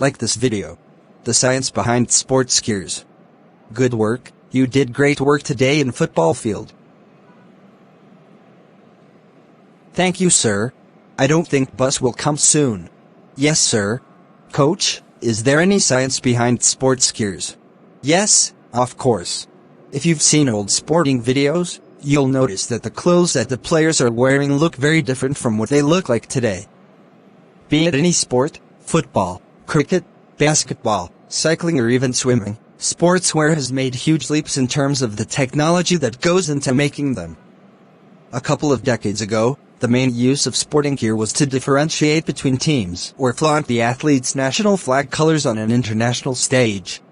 Like this video. The science behind sports gears. Good work, you did great work today in football field. Thank you, sir. I don't think bus will come soon. Yes, sir. Coach, is there any science behind sports gears? Yes, of course. If you've seen old sporting videos, you'll notice that the clothes that the players are wearing look very different from what they look like today. Be it any sport, football, cricket, basketball, cycling or even swimming, sportswear has made huge leaps in terms of the technology that goes into making them. A couple of decades ago, the main use of sporting gear was to differentiate between teams or flaunt the athlete's national flag colors on an international stage.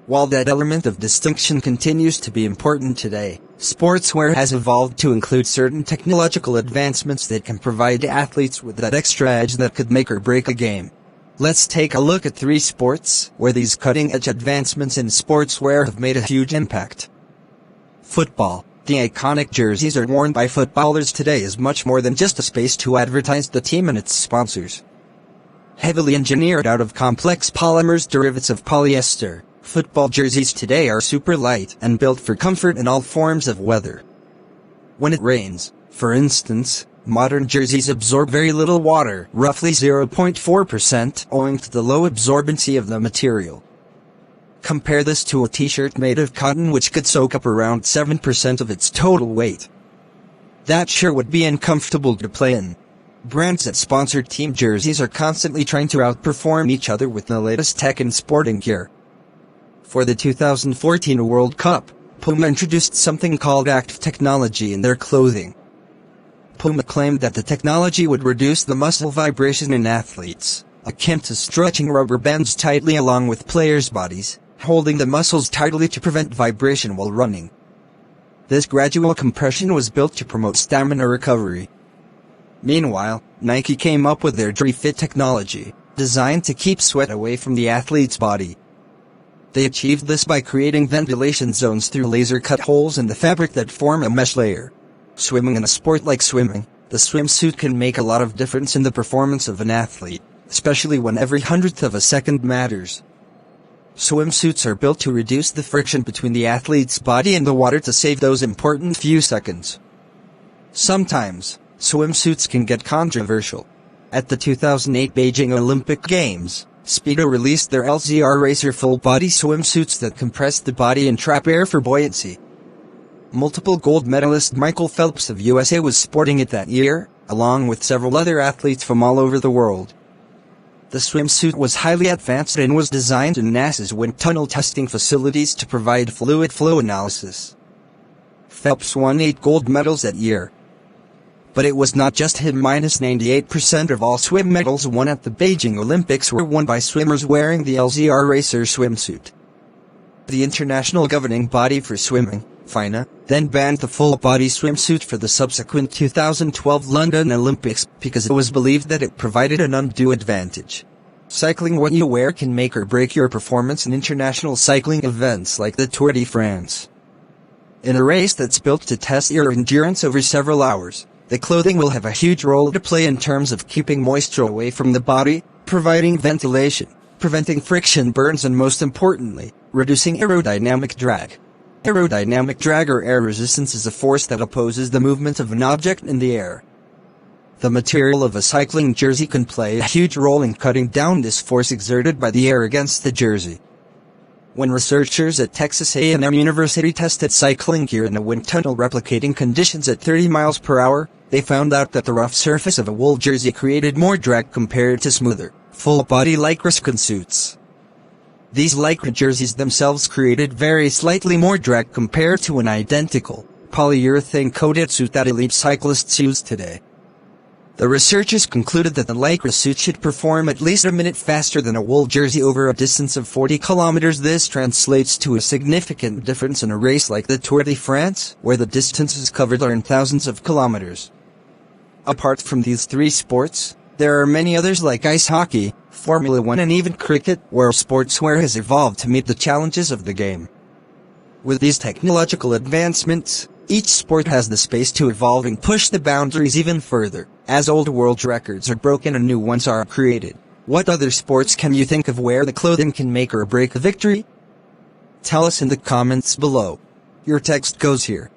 While that element of distinction continues to be important today, sportswear has evolved to include certain technological advancements that can provide athletes with that extra edge that could make or break a game. Let's take a look at 3 sports where these cutting-edge advancements in sportswear have made a huge impact. Football. The iconic jerseys are worn by footballers today as much more than just a space to advertise the team and its sponsors. Heavily engineered out of complex polymers derivatives of polyester, football jerseys today are super light and built for comfort in all forms of weather. When it rains, for instance, modern jerseys absorb very little water, roughly 0.4%, owing to the low absorbency of the material. Compare this to a t-shirt made of cotton which could soak up around 7% of its total weight. That sure would be uncomfortable to play in. Brands that sponsor team jerseys are constantly trying to outperform each other with the latest tech in sporting gear. For the 2014 World Cup, Puma introduced something called active technology in their clothing. Puma claimed that the technology would reduce the muscle vibration in athletes, akin to stretching rubber bands tightly along with players' bodies, holding the muscles tightly to prevent vibration while running. This gradual compression was built to promote stamina recovery. Meanwhile, Nike came up with their Dri-Fit technology, designed to keep sweat away from the athlete's body. They achieved this by creating ventilation zones through laser-cut holes in the fabric that form a mesh layer. Swimming in a sport like swimming, the swimsuit can make a lot of difference in the performance of an athlete, especially when every hundredth of a second matters. Swimsuits are built to reduce the friction between the athlete's body and the water to save those important few seconds. Sometimes, swimsuits can get controversial. At the 2008 Beijing Olympic Games, Speedo released their LZR Racer full-body swimsuits that compress the body and trap air for buoyancy. Multiple gold medalist Michael Phelps of USA was sporting it that year, along with several other athletes from all over the world. The swimsuit was highly advanced and was designed in NASA's wind tunnel testing facilities to provide fluid flow analysis. Phelps won 8 gold medals that year. But it was not just him. 98% of all swim medals won at the Beijing Olympics were won by swimmers wearing the LZR Racer swimsuit. The international governing body for swimming, FINA, then banned the full-body swimsuit for the subsequent 2012 London Olympics because it was believed that it provided an undue advantage. Cycling: what you wear can make or break your performance in international cycling events like the Tour de France. In a race that's built to test your endurance over several hours, the clothing will have a huge role to play in terms of keeping moisture away from the body, providing ventilation, preventing friction burns, and most importantly, reducing aerodynamic drag. Aerodynamic drag or air resistance is a force that opposes the movement of an object in the air. The material of a cycling jersey can play a huge role in cutting down this force exerted by the air against the jersey. When researchers at Texas A&M University tested cycling gear in a wind tunnel replicating conditions at 30 miles per hour, they found out that the rough surface of a wool jersey created more drag compared to smoother, full-body Lycra skin suits. These Lycra jerseys themselves created very slightly more drag compared to an identical, polyurethane-coated suit that elite cyclists use today. The researchers concluded that the Lycra suit should perform at least a minute faster than a wool jersey over a distance of 40 kilometers. This translates to a significant difference in a race like the Tour de France, where the distances covered are in thousands of kilometers. Apart from these 3 sports, there are many others like ice hockey, Formula 1 and even cricket, where sportswear has evolved to meet the challenges of the game. With these technological advancements, each sport has the space to evolve and push the boundaries even further, as old world records are broken and new ones are created. What other sports can you think of where the clothing can make or break a victory? Tell us in the comments below. Your text goes here.